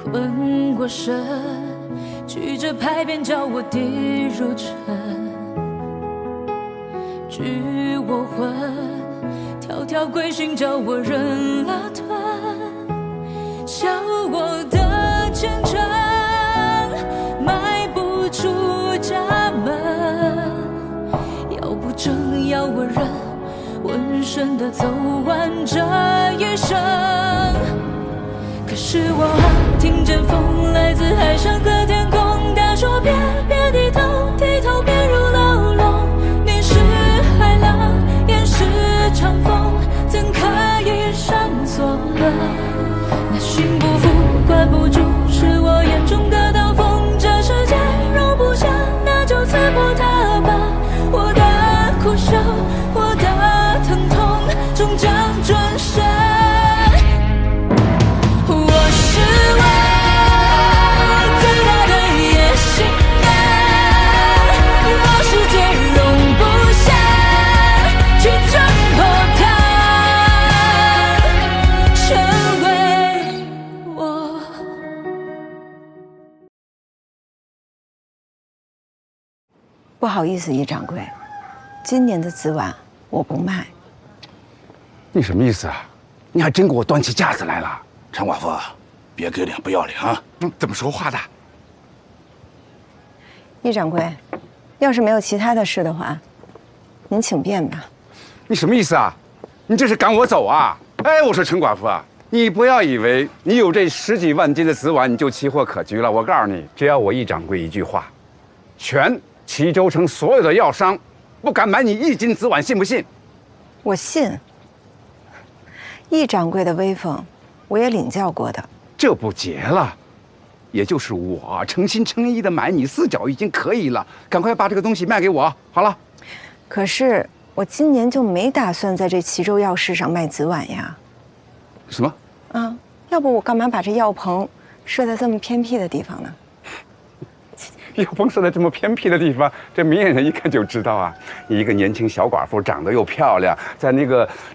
困过身，曲折拍扁叫我跌入尘，拘我魂，条条规训叫我忍了吞，笑我的虔诚，迈不出家门，要不正要我忍，浑身的走完这一生。可是我听见风来自海上和天空，他说别低头，低头便入牢笼。你是海浪，也是长风，怎可以上锁了？那心不服，管不住，是我眼中的刀锋。这世界容不下，那就刺破它吧。我的苦笑，我的疼痛，终将转身。不好意思，易掌柜，今年的紫碗我不卖。你什么意思啊？你还真给我端起架子来了？陈寡妇，别给脸不要脸啊！怎么说话的？易掌柜，要是没有其他的事的话，您请便吧。你什么意思啊？你这是赶我走啊？哎，我说陈寡妇啊，你不要以为你有这10几万斤的紫碗，你就奇货可居了。我告诉你，只要我易掌柜一句话，全齐州城所有的药商不敢买你1斤紫碗，信不信？我信。易掌柜的威风，我也领教过的。这不结了，也就是我诚心诚意的买你4角已经可以了。赶快把这个东西卖给我，好了。可是我今年就没打算在这齐州药市上卖紫碗呀。什么？啊，要不我干嘛把这药棚设在这么偏僻的地方呢？药棚设在这么偏僻的地方，这明眼人一看就知道啊！你一个年轻小寡妇，长得又漂亮，在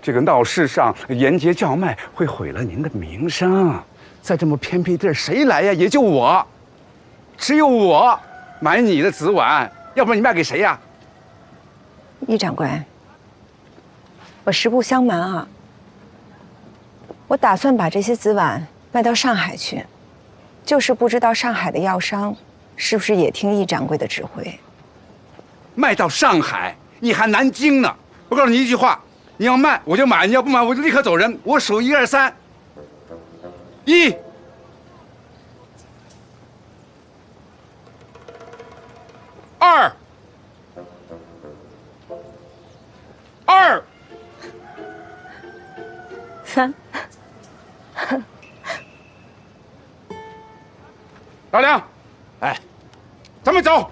这个闹市上沿街叫卖，会毁了您的名声。在这么偏僻地儿，谁来呀？也就我，只有我买你的紫碗，要不然你卖给谁呀？易掌柜，我实不相瞒啊，我打算把这些紫碗卖到上海去，就是不知道上海的药商是不是也听易掌柜的指挥？卖到上海，你还南京呢！我告诉你一句话，你要卖我就买，你要不买我就立刻走人。我数1、2、3，1、2、3。老梁，哎，咱们走。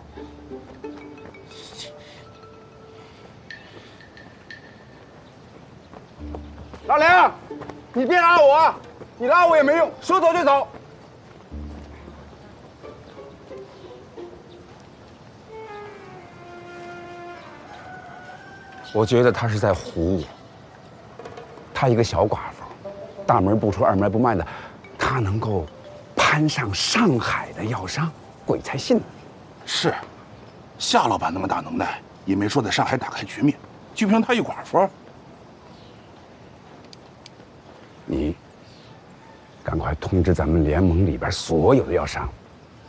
老梁，你别拉我，你拉我也没用，说走就走。我觉得他是在唬我。她一个小寡妇，大门不出二门不迈的，她能够攀上上海的药商，鬼才信呢。是，夏老板那么大能耐，也没说在上海打开局面，就凭她一寡妇。你赶快通知咱们联盟里边所有的药商，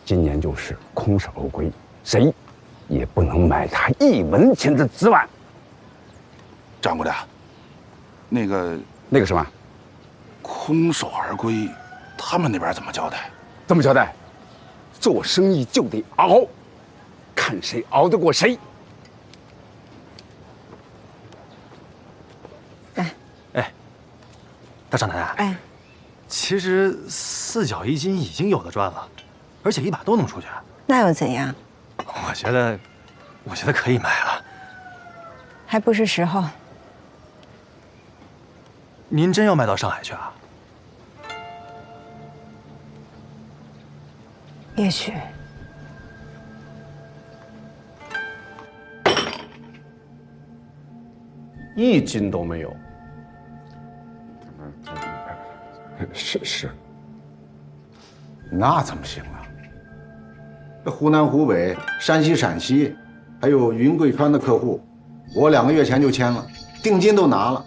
今年就是空手而归，谁也不能买他1文钱的紫碗。掌柜的，那个什么？空手而归，他们那边怎么交代？怎么交代？做生意就得熬，看谁熬得过谁。来，大少奶奶，哎，其实4角1斤已经有的赚了，而且一把都能出去。那又怎样？我觉得可以卖了。还不是时候。您真要卖到上海去啊？也许。1斤都没有。是，那怎么行啊？这湖南、湖北、山西、陕西，还有云贵川的客户，我2个月前就签了，定金都拿了。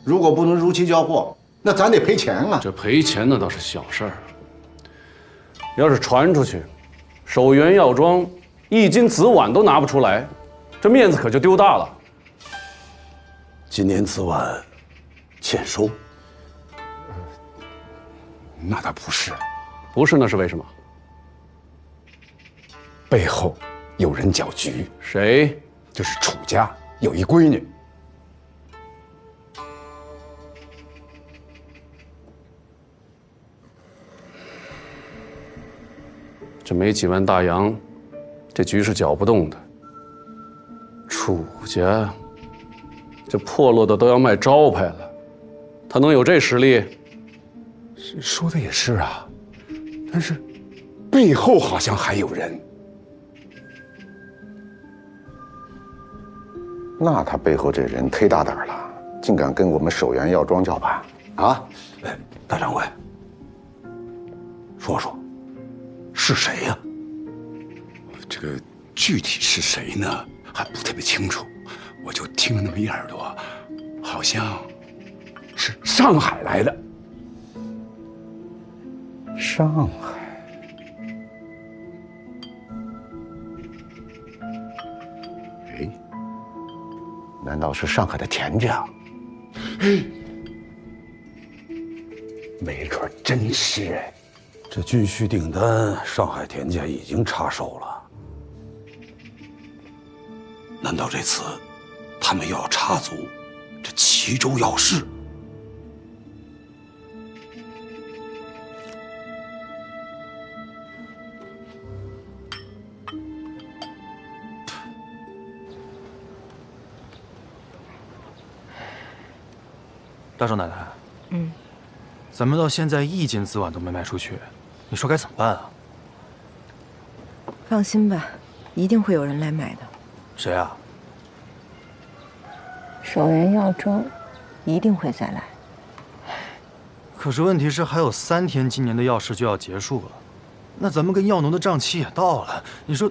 如果不能如期交货，那咱得赔钱啊！这赔钱那倒是小事儿，要是传出去，首元药妆1斤紫菀都拿不出来，这面子可就丢大了。今年紫菀欠收。那倒不是，不是，那是为什么？背后有人搅局。谁？就是楚家有一闺女。这没几万大洋，这局是搅不动的。楚家这破落的都要卖招牌了，他能有这实力？说的也是啊，但是背后好像还有人。那他背后这人忒大胆了，竟敢跟我们首元药妆叫板啊！大掌柜，说说，是谁呀？这个具体是谁呢？还不特别清楚，我就听了那么一耳朵，好像是上海来的。上海，哎，难道是上海的田家？没准真是哎。这军需订单，上海田家已经插手了。难道这次他们要插足这齐州药市？大少奶奶，咱们到现在1斤紫菀都没卖出去，你说该怎么办啊？放心吧，一定会有人来买的。谁啊？首元药妆一定会再来。可是问题是还有3天，今年的药市就要结束了，那咱们跟药农的账期也到了，你说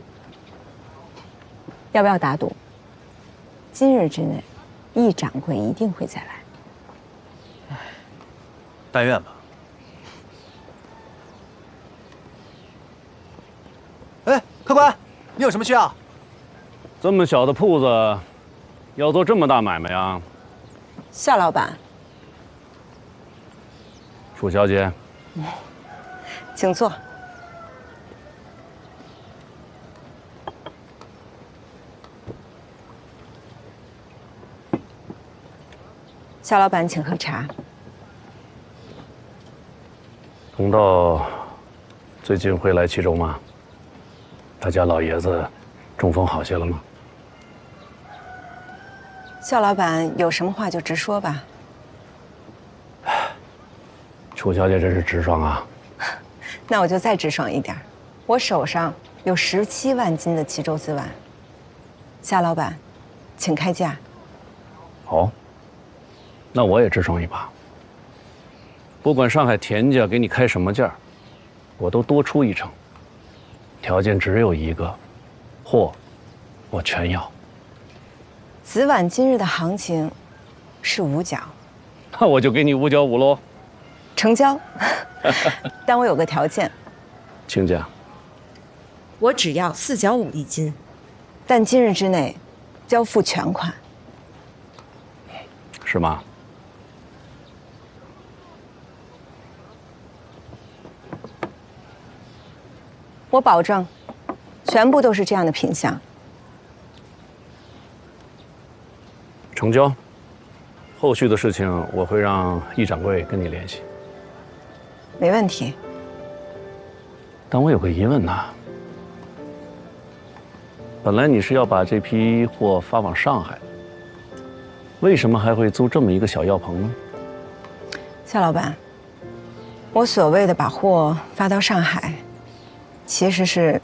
要不要打赌？今日之内，易掌柜一定会再来。但愿吧。哎，客官，你有什么需要？这么小的铺子，要做这么大买卖啊？夏老板，楚小姐，请坐。夏老板，请喝茶。同道最近会来齐州吗？他家老爷子中风好些了吗？夏老板有什么话就直说吧。楚小姐真是直爽啊！那我就再直爽一点，我手上有17万斤的齐州紫菀。夏老板，请开价。好，那我也直爽一把。不管上海田家给你开什么价，我都多出1成。条件只有一个，货我全要。紫菀今日的行情是5角，那我就给你5角5喽。成交。但我有个条件，请讲。我只要4角5一斤，但今日之内交付全款。是吗？我保证，全部都是这样的品相。成交。后续的事情我会让易掌柜跟你联系。没问题。但我有个疑问呐，本来你是要把这批货发往上海，为什么还会租这么一个小药棚呢？夏老板，我所谓的把货发到上海，其实是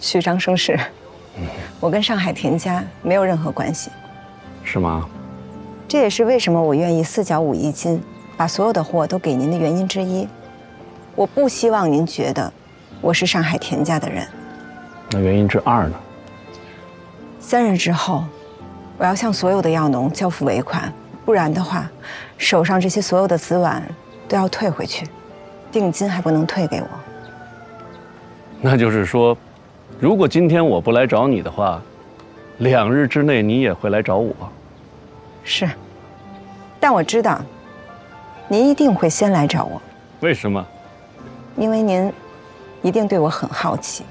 虚张声势。我跟上海田家没有任何关系。是吗？这也是为什么我愿意4角5一斤，把所有的货都给您的原因之一。我不希望您觉得我是上海田家的人。那原因之二呢？3日之后，我要向所有的药农交付尾款，不然的话，手上这些所有的紫碗都要退回去，定金还不能退给我。那就是说，如果今天我不来找你的话，2日之内你也会来找我。是，但我知道，您一定会先来找我。为什么？因为您一定对我很好奇。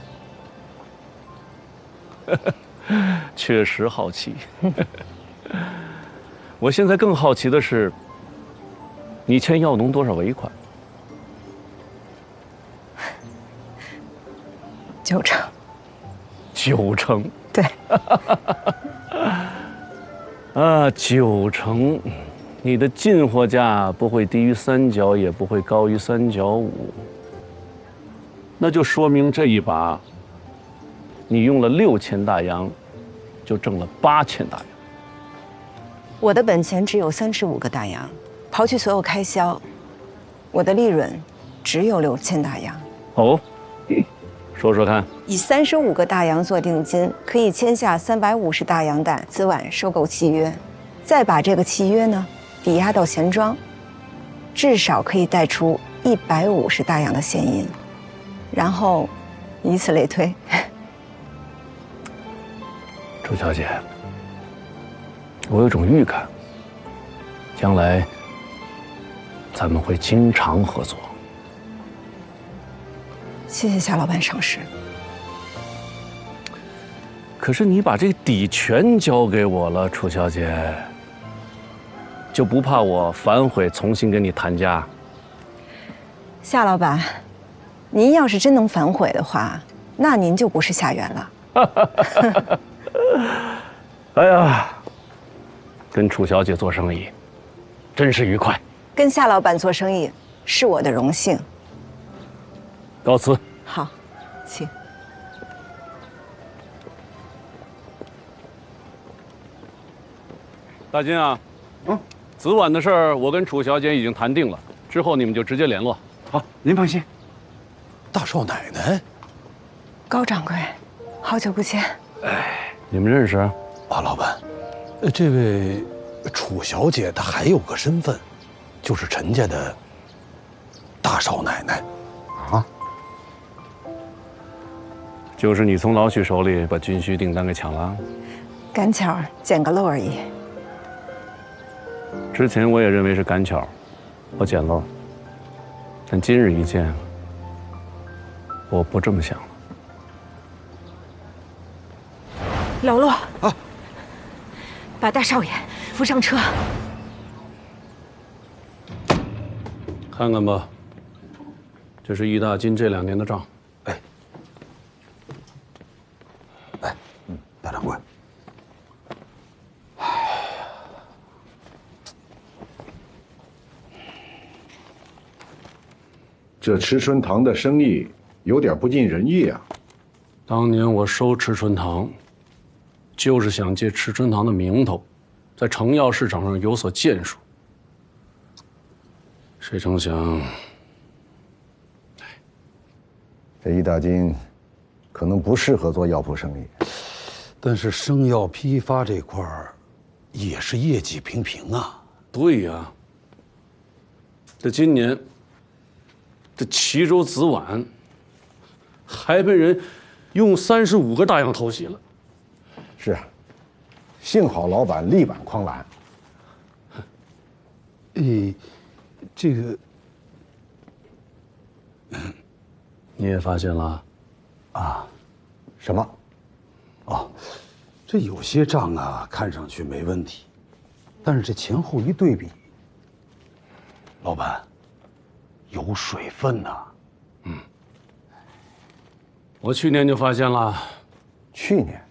确实好奇。我现在更好奇的是，你欠药农多少尾款？9成。9成？对。啊，9成，你的进货价不会低于3角，也不会高于3角5。那就说明这一把，你用了6000大洋，就挣了8000大洋。我的本钱只有35个大洋，刨去所有开销，我的利润只有6000大洋。哦，说说看。以35个大洋做定金，可以签下350大洋的紫碗收购契约，再把这个契约呢抵押到钱庄，至少可以贷出150大洋的现银，然后以此类推。楚小姐，我有种预感，将来咱们会经常合作。谢谢夏老板赏识。可是你把这个底全交给我了，楚小姐，就不怕我反悔重新跟你谈价？夏老板，您要是真能反悔的话，那您就不是夏元了。哎呀，跟楚小姐做生意，真是愉快。跟夏老板做生意是我的荣幸。告辞。好，请。大金啊，紫碗的事儿我跟楚小姐已经谈定了，之后你们就直接联络。好，您放心。大少奶奶，高掌柜，好久不见。哎，你们认识？啊，老板，这位楚小姐她还有个身份，就是陈家的大少奶奶。啊？就是你从老许手里把军需订单给抢了？赶巧捡个漏而已。之前我也认为是赶巧，我捡漏，但今日一见，我不这么想了。喽啰啊，把大少爷扶上车。看看吧，这是易大金这2年的账。大掌柜，这池春堂的生意有点不尽人意啊。当年我收池春堂，就是想借池春堂的名头，在成药市场上有所建树。谁成想，这易大金可能不适合做药铺生意。但是生药批发这块儿，也是业绩平平啊。对呀，这今年，这齐州紫碗，还被人用35个大洋偷袭了。是啊，幸好老板力挽狂澜。这个你也发现了？啊，什么？哦，这有些账啊，看上去没问题，但是这前后一对比，老板有水分呐。我去年就发现了。去年？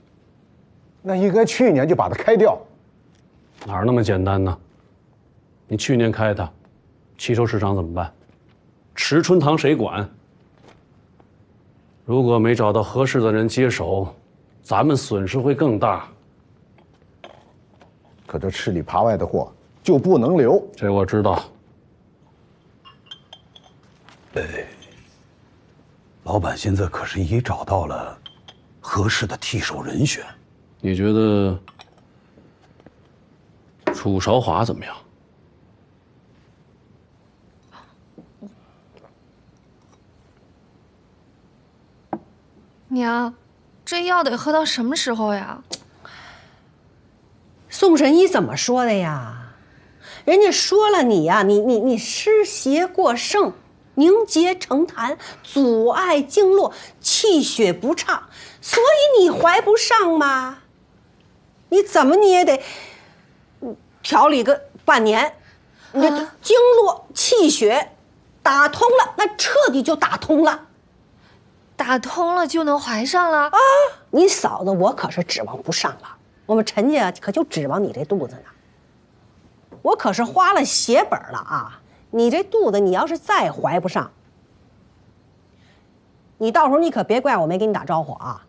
那应该去年就把它开掉。哪那么简单呢？你去年开它，齐州市场怎么办？池春堂谁管？如果没找到合适的人接手，咱们损失会更大。可这吃里扒外的货就不能留。这我知道。老板现在可是已找到了合适的替手人选。你觉得楚韶华怎么样？娘，这药得喝到什么时候呀？宋神医怎么说的呀？人家说了你呀，你湿邪过盛，凝结成痰，阻碍经络，气血不畅，所以你怀不上嘛。你怎么你也得调理个半年，你这经络气血打通了，那彻底就打通了。打通了就能怀上了啊！你嫂子我可是指望不上了，我们陈家可就指望你这肚子呢。我可是花了血本了啊！你这肚子你要是再怀不上，你到时候你可别怪我没给你打招呼啊！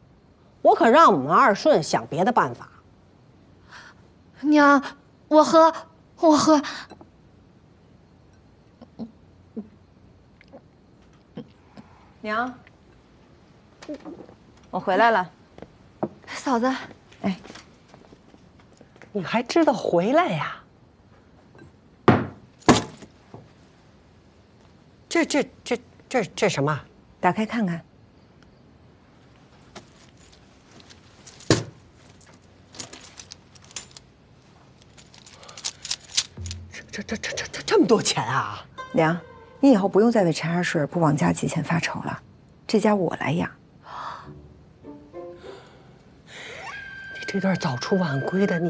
我可让我们二顺想别的办法。娘，我喝。娘，我回来了。嫂子，哎，你还知道回来呀？这什么？打开看看。这么多钱啊！娘，你以后不用再为陈二顺不往家寄钱发愁了，这家我来养。你这段早出晚归的，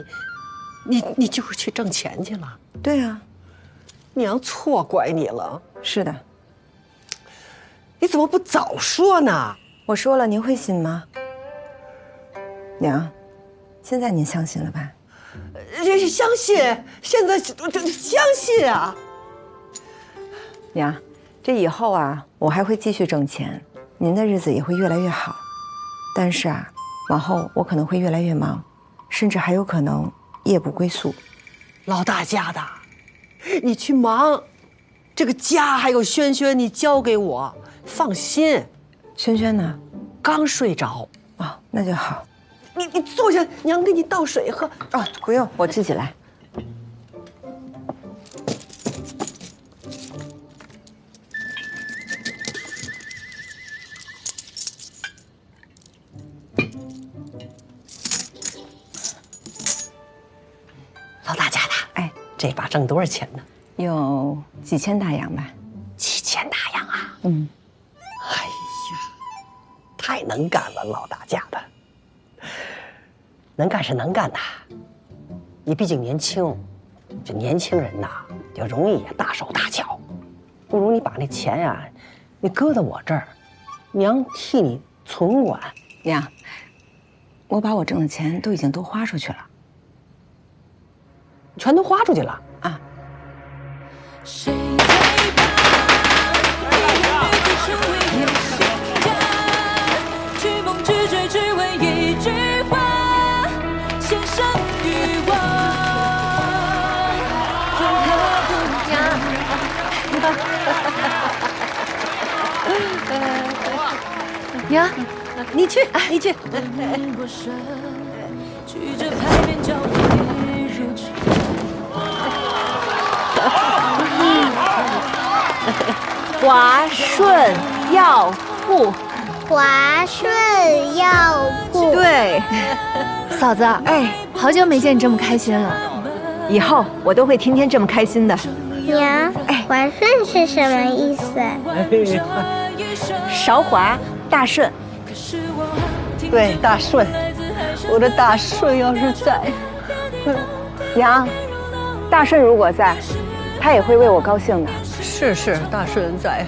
你就是去挣钱去了？对啊，娘错怪你了。是的。你怎么不早说呢？我说了，您会信吗？娘，现在您相信了吧？相信，现在相信啊！娘，这以后啊，我还会继续挣钱，您的日子也会越来越好。但是啊，往后我可能会越来越忙，甚至还有可能夜不归宿。老大家的，你去忙，这个家还有轩轩，你交给我，放心。轩轩呢？刚睡着。哦，那就好。你坐下，娘给你倒水喝。哦，不用，我自己来。老大家的，哎，这把挣多少钱呢？有几千大洋吧。几千大洋啊！嗯。哎呀，太能干了，老大家的。能干是能干的，你毕竟年轻，这年轻人呐，就容易大手大脚。不如你把那钱呀，你搁在我这儿，娘替你存管。娘，我把我挣的钱都已经花出去了。全都花出去了啊！谁最怕一个女子成为有心家，追梦只追只为一句话，献上欲望。娘，你去。举着牌匾叫我跌入去。华顺药铺，华顺药铺。对，嫂子，哎，好久没见你这么开心了。以后我都会天天这么开心的。娘，华顺是什么意思？韶华大顺。对，大顺。我的大顺要是在，娘，大顺如果在，他也会为我高兴的。是大顺在，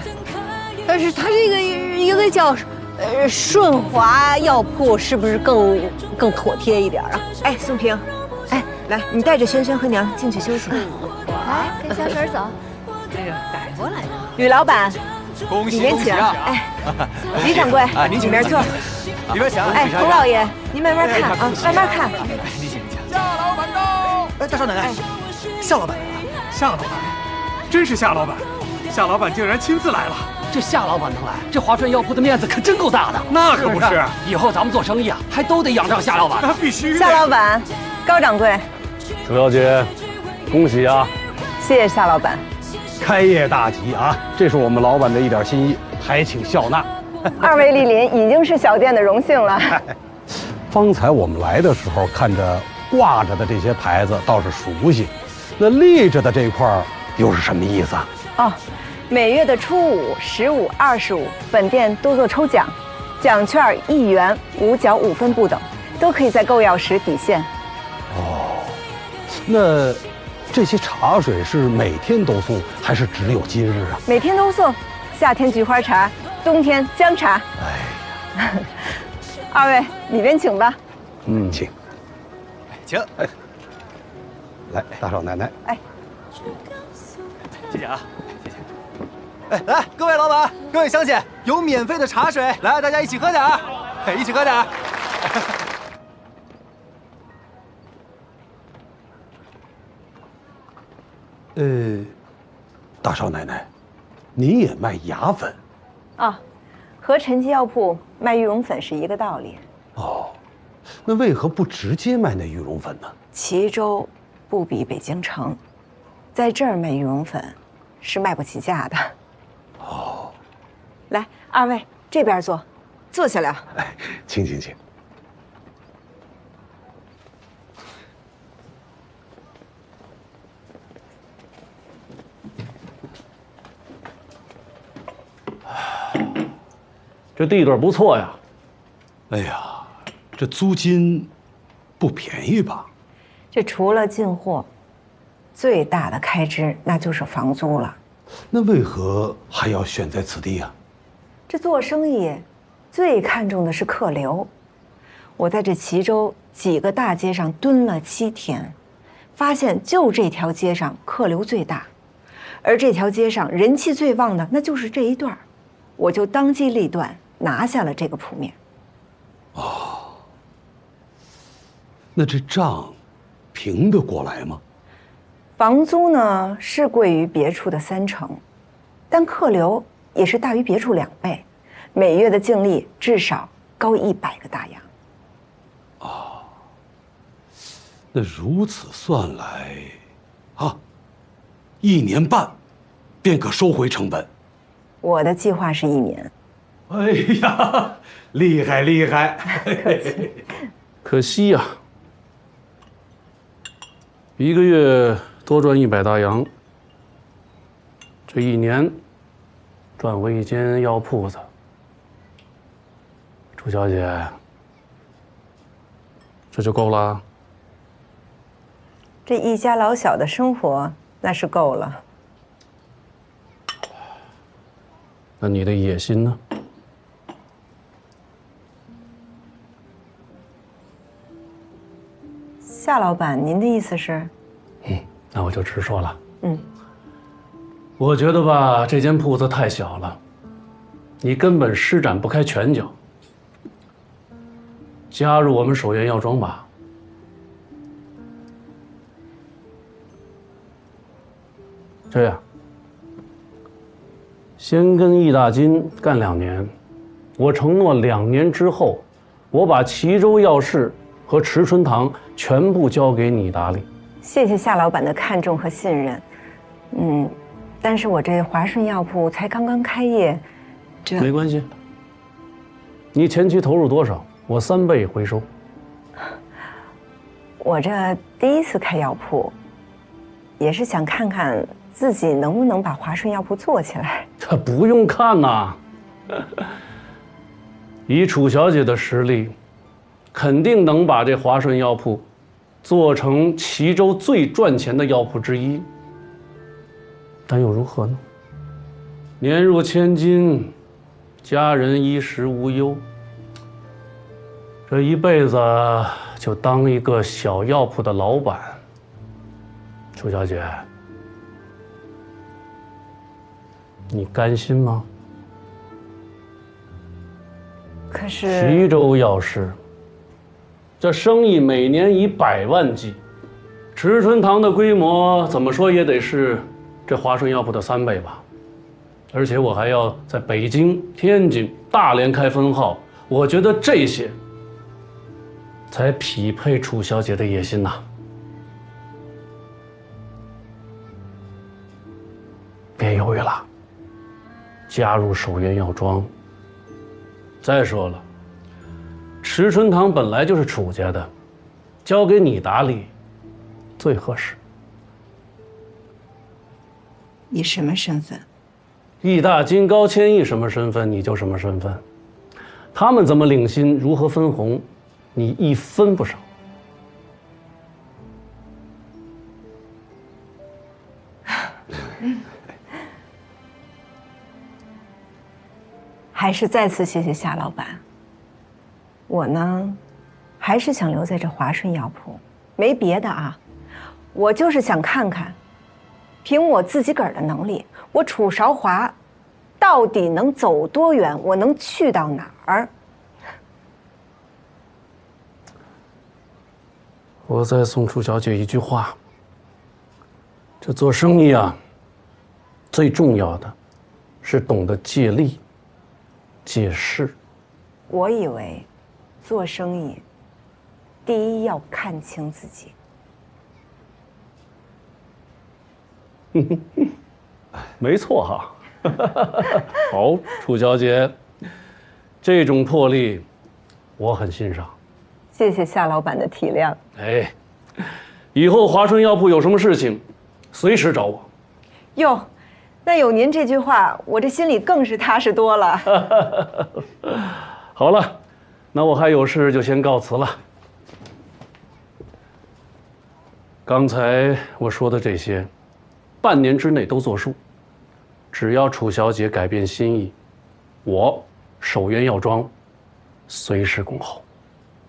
但是他这个一个叫顺华药铺，是不是更妥帖一点啊？哎，宋平，哎，来，你带着轩轩和娘进去休息。来，跟小婶走。这个改过来的。吕老板，恭喜里面请。哎，李掌柜，您里面坐。里面请。哎，洪老爷，您慢慢看啊，慢慢看。您请。夏老板到。哎，大少奶奶，夏老板来了。夏老板，真是夏老板。夏老板竟然亲自来了。这夏老板能来，这华顺药铺的面子可真够大的。那可不是，以后咱们做生意啊，还都得仰仗夏老板。那必须。夏老板，高掌柜，楚小姐，恭喜啊！谢谢夏老板。开业大吉啊！这是我们老板的一点心意，还请笑纳。二位莅临已经是小店的荣幸了。方才我们来的时候，看着挂着的这些牌子倒是熟悉，那立着的这块儿又是什么意思啊？哦，每月的初5、15、25，本店都做抽奖，奖券1元，5角5分不等，都可以在购药时抵现。哦，那这些茶水是每天都送，还是只有今日啊？每天都送，夏天菊花茶，冬天姜茶。哎呀，二位里边请吧。请，请。来，大少奶奶。哎，谢谢啊，谢谢。哎，来，各位老板，各位乡亲，有免费的茶水，来，大家一起喝点儿，一起喝点儿。大少奶奶，您也卖牙粉？啊，和陈记药铺卖玉龙粉是一个道理。哦，那为何不直接卖那羽绒粉呢？齐州不比北京城，在这儿卖羽绒粉是卖不起价的。哦，来，二位这边坐，坐下聊。哎，请。这地段不错呀。哎呀，这租金不便宜吧？这除了进货，最大的开支那就是房租了。那为何还要选在此地啊？这做生意最看重的是客流。我在这齐州几个大街上蹲了7天，发现就这条街上客流最大，而这条街上人气最旺的那就是这一段，我就当机立断拿下了这个铺面。哦，那这账平得过来吗？房租呢是贵于别处的3成，但客流也是大于别处2倍，每月的净利至少高100个大洋。哦，那如此算来，啊，1年半便可收回成本。我的计划是1年。哎呀，厉害！可惜呀，一个月多赚100大洋，这1年赚回一间药铺子。楚小姐，这就够了？这一家老小的生活那是够了。那你的野心呢？夏老板，您的意思是？那我就直说了。我觉得吧，这间铺子太小了，你根本施展不开拳脚。加入我们首源药庄吧。这样，先跟易大金干2年，我承诺2年之后，我把齐州药市和池春堂全部交给你打理。谢谢夏老板的看重和信任。但是我这华顺药铺才刚刚开业，这没关系。你前期投入多少，我3倍回收。我这第一次开药铺，也是想看看自己能不能把华顺药铺做起来。这不用看呐，以楚小姐的实力，肯定能把这华顺药铺做成齐州最赚钱的药铺之一。但又如何呢？年入千金，家人衣食无忧，这一辈子就当一个小药铺的老板。楚小姐，你甘心吗？可是齐州药市，这生意每年100万计，池春堂的规模怎么说也得是这华顺药铺的3倍吧？而且我还要在北京、天津、大连开分号。我觉得这些才匹配楚小姐的野心呐。别犹豫了，加入守元药庄。再说了，池春堂本来就是楚家的，交给你打理最合适。以什么身份？义大金高千亿什么身份你就什么身份，他们怎么领薪，如何分红，你一分不少。还是再次谢谢夏老板。我呢，还是想留在这华顺药铺，没别的啊，我就是想看看，凭我自己个儿的能力，我楚韶华到底能走多远，我能去到哪儿。我再送楚小姐一句话：这做生意啊，最重要的是懂得借力、借势。我以为做生意，第一要看清自己。没错哈。好，楚小姐，这种魄力我很欣赏。谢谢夏老板的体谅。哎，以后华顺药铺有什么事情，随时找我。哟，那有您这句话，我这心里更是踏实多了。好了，那我还有事就先告辞了。刚才我说的这些，半年之内都作数。只要楚小姐改变心意，我守元药庄随时恭候。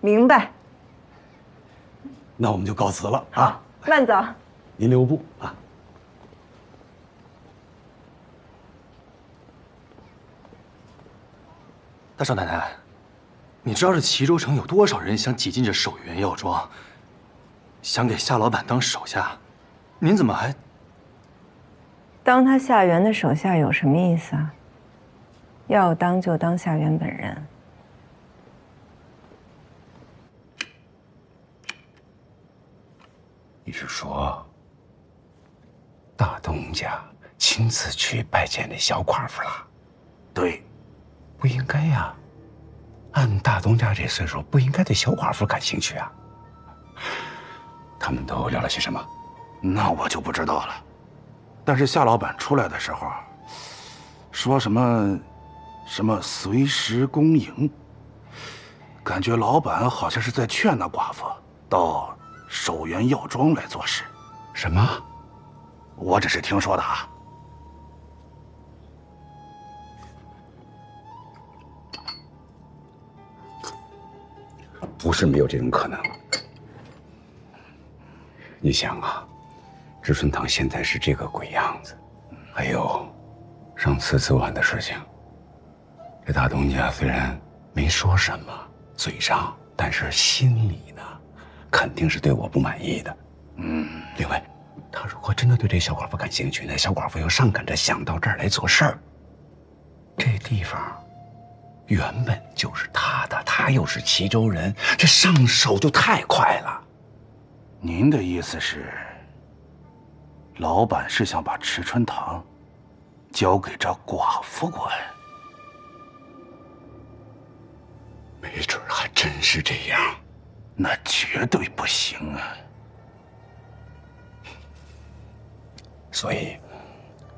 明白。那我们就告辞了啊！慢走。您留步啊！大少奶奶，你知道这齐州城有多少人想挤进这守元药庄，想给夏老板当手下，您怎么还……当他夏元的手下有什么意思啊？要当就当夏元本人。你是说，大东家亲自去拜见那小寡妇了？对，不应该呀。按大东家这岁数，不应该对小寡妇感兴趣啊。他们都聊了些什么？那我就不知道了。但是夏老板出来的时候，说什么随时恭迎，感觉老板好像是在劝那寡妇到守元药庄来做事。什么？我只是听说的啊。不是没有这种可能。你想啊，知春堂现在是这个鬼样子，还有上次昨晚的事情，这大东家虽然没说什么，嘴上，但是心里呢，肯定是对我不满意的。另外，他如果真的对这小寡妇感兴趣，那小寡妇又上赶着想到这儿来做事儿，这地方原本就是他的，他又是齐州人，这上手就太快了。您的意思是，老板是想把池春堂交给这寡妇管？没准还真是这样。那绝对不行啊！所以，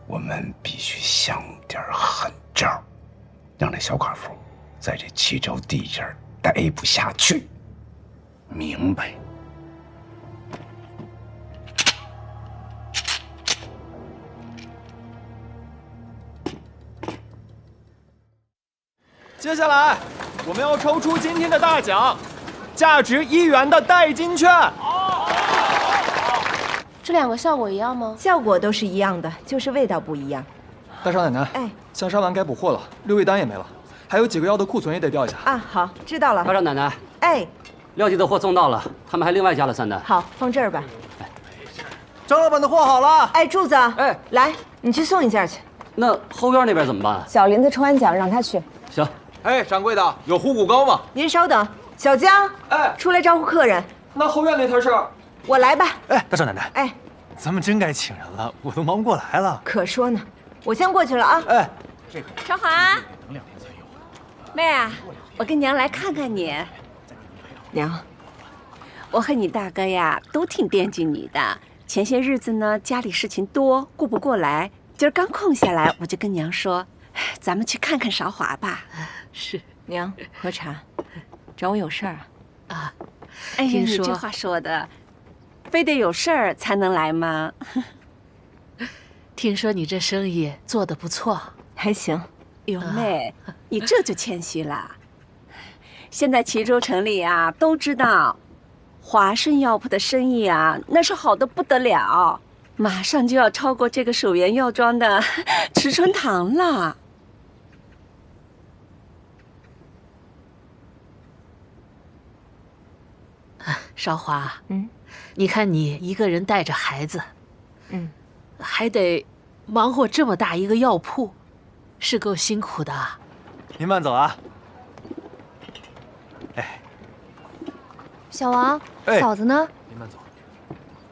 我们必须想点狠招，让这小寡妇在这齐州地界儿待不下去。明白。接下来，我们要抽出今天的大奖，价值1元的代金券。这两个效果一样吗？效果都是一样的，就是味道不一样。大少奶奶，哎，香砂丸该补货了，6味丹也没了，还有几个药的库存也得调一下。啊，好，知道了。大少奶奶，哎廖记的货送到了，他们还另外加了3单。好，放这儿吧。张老板的货好了。哎，柱子，哎，来，你去送一件去。那后院那边怎么办？小林子抽完奖，让他去。行。哎，掌柜的，有虎骨糕吗？您稍等，小江，哎，出来招呼客人。那后院那摊事儿，我来吧。哎，大少奶奶，哎，咱们真该请人了，我都忙不过来了。可说呢，我先过去了啊。哎，少华，妹啊，我跟娘来看看你。娘，我和你大哥呀，都挺惦记你的。前些日子呢，家里事情多，顾不过来。今儿刚空下来，我就跟娘说，咱们去看看韶华吧。是，娘喝茶，找我有事儿啊？啊，哎呀，你这话说的，非得有事儿才能来吗？听说你这生意做得不错，还行。哟妹，你这就谦虚了。现在齐州城里啊，都知道，华顺药铺的生意啊，那是好的不得了，马上就要超过这个守元药庄的池春堂了。韶华，你看你一个人带着孩子，还得忙活这么大一个药铺，是够辛苦的。您慢走啊。哎，小王，哎嫂子呢？您慢走。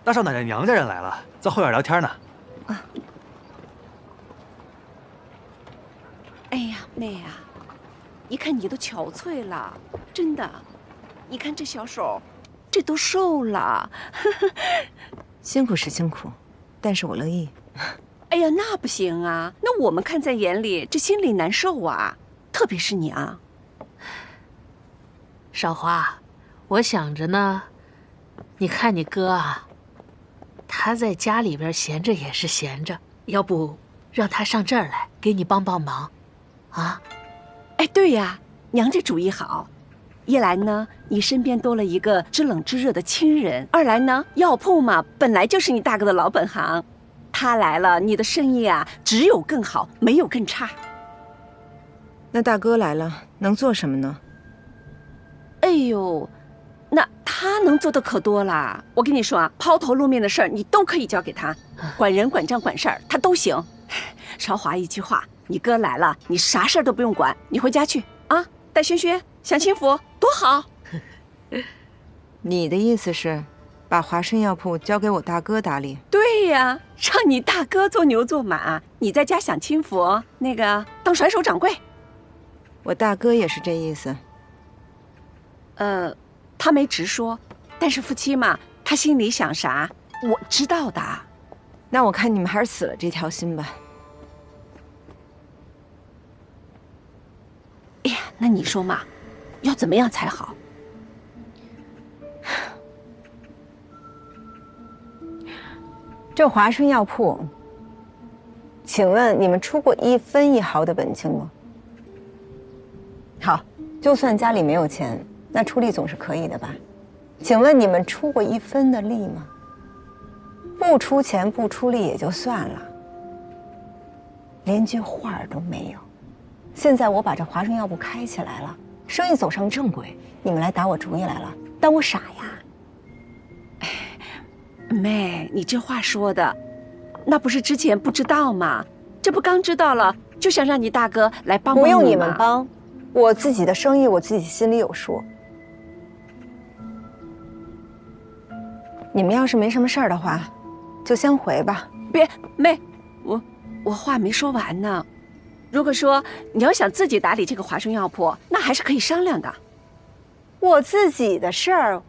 大少奶奶娘家人来了，在后院聊天呢。哎呀，妹啊，一看你都憔悴了，真的。你看这小手，这都瘦了。辛苦是辛苦，但是我乐意。哎呀，那不行啊！那我们看在眼里，这心里难受啊。特别是娘。少华，我想着呢，你看你哥啊，他在家里边闲着也是闲着，要不让他上这儿来给你帮帮忙，啊？哎，对呀，娘这主意好。一来呢，你身边多了一个知冷知热的亲人；二来呢，药铺嘛，本来就是你大哥的老本行，他来了，你的生意啊，只有更好，没有更差。那大哥来了，能做什么呢？哎呦，那他能做的可多了。我跟你说啊，抛头露面的事儿你都可以交给他，管人管账管事儿他都行。韶华一句话，你哥来了，你啥事儿都不用管，你回家去啊，带轩轩享清福，多好。你的意思是，把华顺药铺交给我大哥打理？对呀，让你大哥做牛做马，你在家享清福，那个当甩手掌柜。我大哥也是这意思。他没直说，但是夫妻嘛，他心里想啥，我知道的。那我看你们还是死了这条心吧。哎呀，那你说嘛，要怎么样才好？这华顺药铺，请问你们出过1分1毫的本金吗？好，就算家里没有钱，那出力总是可以的吧？请问你们出过1分的力吗？不出钱不出力也就算了，连句话都没有。现在我把这华顺药铺开起来了，生意走上正轨，你们来打我主意来了，当我傻呀？妹，你这话说的，那不是之前不知道吗？这不刚知道了，就想让你大哥来帮帮你吗？不用你们帮，我自己的生意我自己心里有数。你们要是没什么事儿的话，就先回吧。别，妹，我话没说完呢。如果说你要想自己打理这个华顺药铺，那还是可以商量的。我自己的事儿，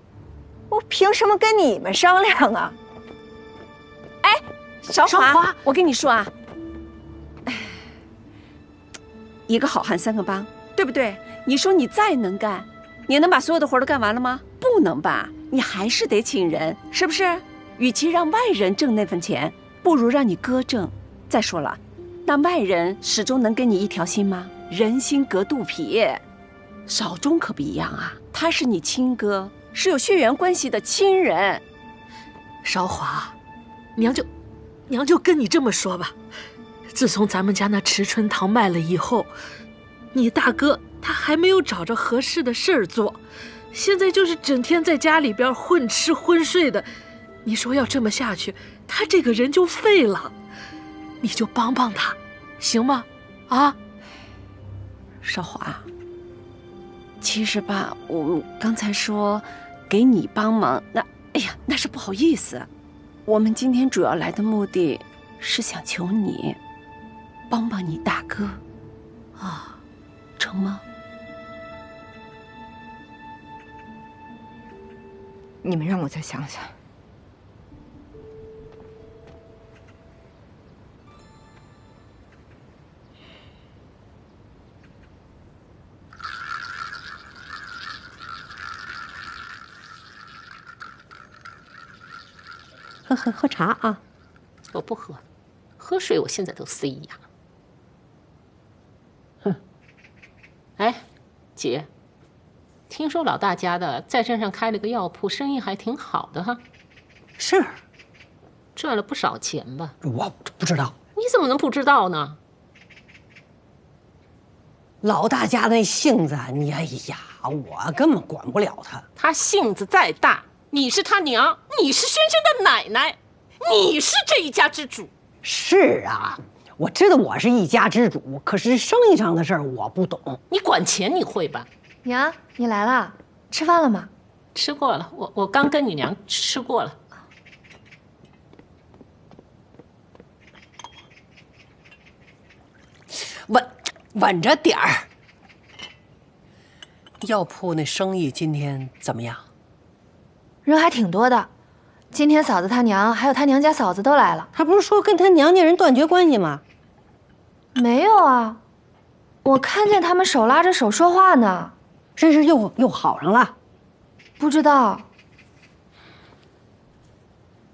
我凭什么跟你们商量啊？哎，韶华，我跟你说啊，一个好汉3个帮，对不对？你说你再能干，你能把所有的活都干完了吗？不能吧，你还是得请人，是不是？与其让外人挣那份钱，不如让你哥挣。再说了，那外人始终能跟你一条心吗？人心隔肚皮，少忠可不一样啊，他是你亲哥，是有血缘关系的亲人。韶华，娘就跟你这么说吧，自从咱们家那池春堂卖了以后，你大哥他还没有找着合适的事儿做，现在就是整天在家里边混吃混睡的。你说要这么下去，他这个人就废了。你就帮帮他，行吗？啊，少华，其实吧，我刚才说给你帮忙，哎呀，那是不好意思。我们今天主要来的目的是想求你帮帮你大哥，啊，成吗？你们让我再想想。喝茶啊！我不喝，喝水我现在都塞牙。哼！哎，姐，听说老大家的在镇上开了个药铺，生意还挺好的哈。是，赚了不少钱吧？我不知道。你怎么能不知道呢？老大家那性子，哎呀，我根本管不了他。他性子再大，你是他娘，你是轩轩的奶奶，你是这一家之主。是啊，我知道我是一家之主，可是生意上的事儿我不懂。你管钱你会吧？娘，你来了，吃饭了吗？吃过了，我刚跟你娘吃过了。稳着点儿。药铺那生意今天怎么样？人还挺多的，今天嫂子她娘还有她娘家嫂子都来了。他不是说跟他娘家人断绝关系吗？没有啊，我看见他们手拉着手说话呢。这是又好上了？不知道。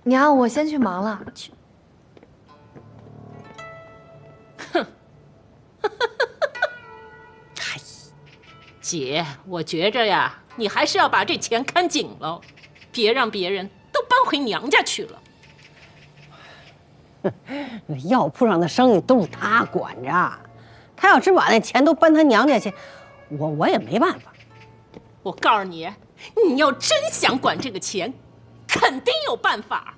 娘，我先去忙了。哼。姐，我觉着呀，你还是要把这钱看紧了，别让别人都搬回娘家去了。那药铺上的生意都是他管着，他要真把那钱都搬他娘家去，我也没办法。我告诉你，你要真想管这个钱，肯定有办法。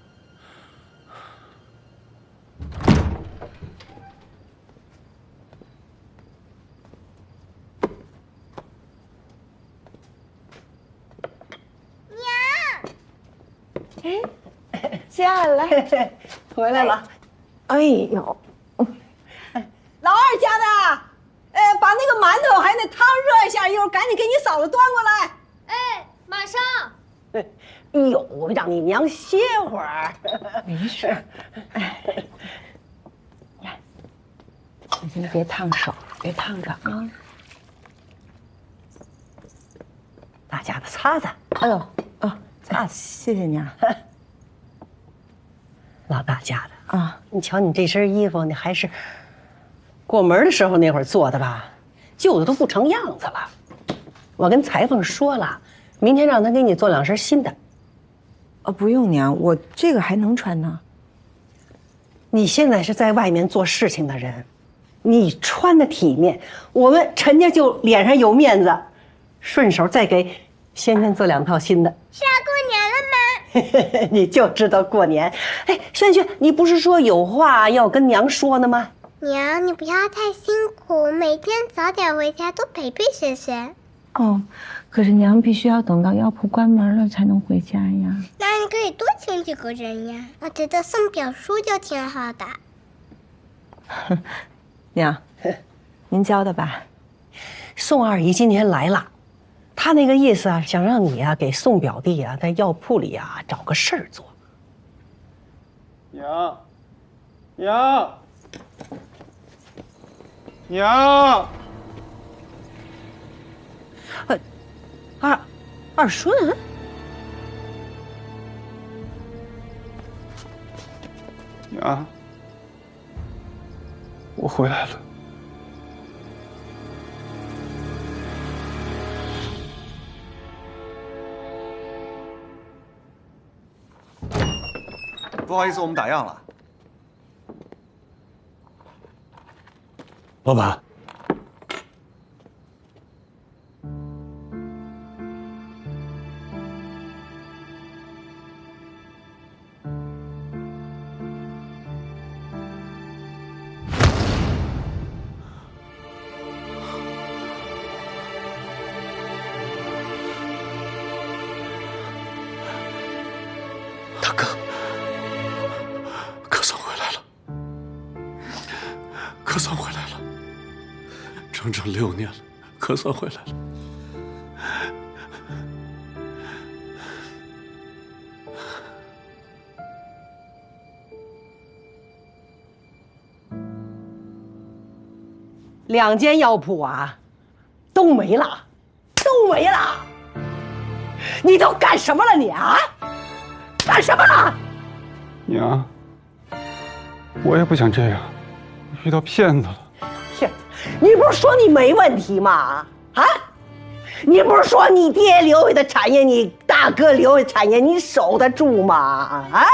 哎，下来，回来了。哎呦，老二家的，把那个馒头还有那汤热一下，一会儿赶紧给你嫂子端过来。哎，马上。哎呦，我让你娘歇会儿。没事。哎，你别烫手，别烫着啊。大家的擦擦。哎呦，啊，擦，谢谢娘。老大家的啊，你瞧你这身衣服，你还是过门的时候那会儿做的吧？旧的都不成样子了。我跟裁缝说了，明天让他给你做2身新的。不用娘，我这个还能穿呢。你现在是在外面做事情的人，你穿的体面，我们陈家就脸上有面子。顺手再给轩轩做2套新的。是要过年了吗？你就知道过年。哎，轩轩，你不是说有话要跟娘说呢吗？娘，你不要太辛苦，每天早点回家，多陪陪轩轩。哦，可是娘必须要等到药铺关门了才能回家呀。那你可以多请几个人呀。我觉得送表叔就挺好的。娘，您教的吧？宋二姨今天来了。他那个意思啊，想让你啊给宋表弟啊在药铺里啊找个事儿做。娘，二顺，娘，我回来了。不好意思，我们打烊了。老板，整整6年了，可算回来了。2间药铺啊，都没了，都没了！你都干什么了你啊？干什么了？娘，我也不想这样，遇到骗子了。骗子！你不是说你没问题吗？啊？你不是说你爹留下的产业，你大哥留下的产业，你守得住吗？啊？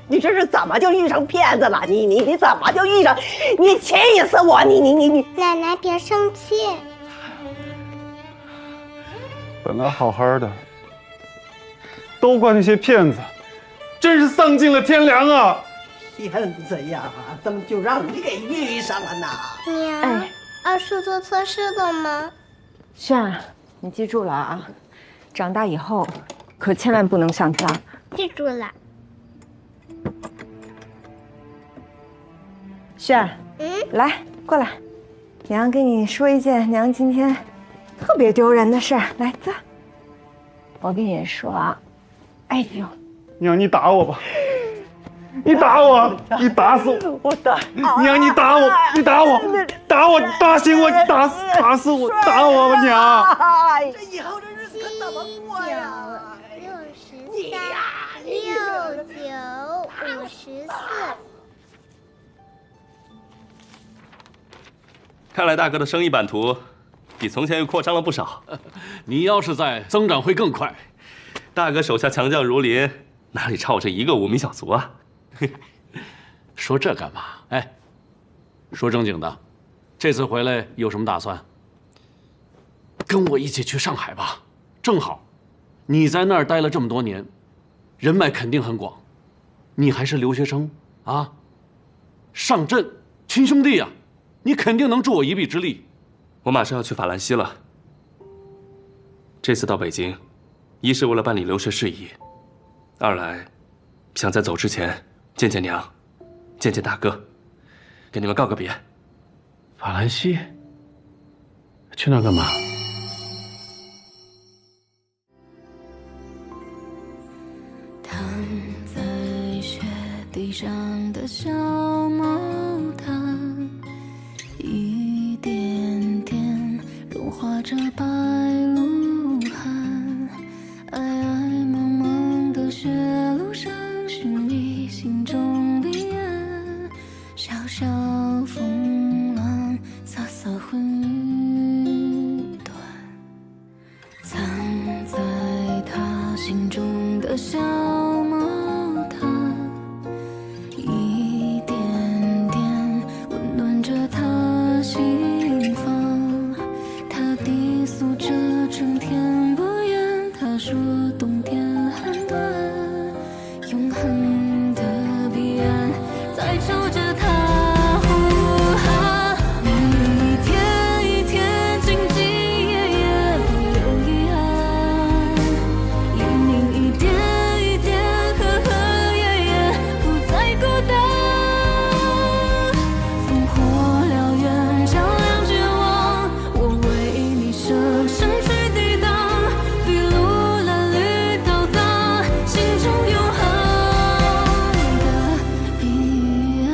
你这是怎么就遇上骗子了？你怎么就遇上？你气死我！你！奶奶别生气。本来好好的，都怪那些骗子，真是丧尽了天良啊！骗子呀，怎么就让你给遇上了呢？娘，二叔做错事了吗？轩，你记住了啊，长大以后可千万不能像他。记住了。轩，来过来，娘跟你说一件娘今天特别丢人的事儿。来坐。我跟你说啊，哎呦，娘你打我吧，你打我，你打死我！我打娘你打我，你打我，打我，打醒我，你打死我，打我吧娘！这以后这日子可怎么过呀？63、69、54。看来大哥的生意版图比从前又扩张了不少。你要是在，增长会更快。大哥手下强将如林，哪里差我这一个无名小卒啊？说这干嘛？哎，说正经的，这次回来有什么打算？跟我一起去上海吧，正好，你在那儿待了这么多年，人脉肯定很广。你还是留学生啊，上阵亲兄弟呀！你肯定能助我一臂之力。我马上要去法兰西了。这次到北京，一是为了办理留学事宜，二来想在走之前见见娘，见见大哥，给你们告个别。法兰西？去那儿干嘛？躺在雪地上的小毛毯，一点点融化着白鹿汗，爱爱茫茫的雪路上，是你心中的眼，小小风浪洒洒混云端，藏在他心中的小毛毯，一点点温暖着他心房，他低诉着春天不远，他说冬天很短，永恒的彼岸在朝着他呼喊，一天一天兢兢业业不留遗憾，黎明一点一点和和夜夜不再孤单，烽火燎原照亮绝望，我为你生生去抵挡，筚路蓝缕到达心中永恒的彼岸。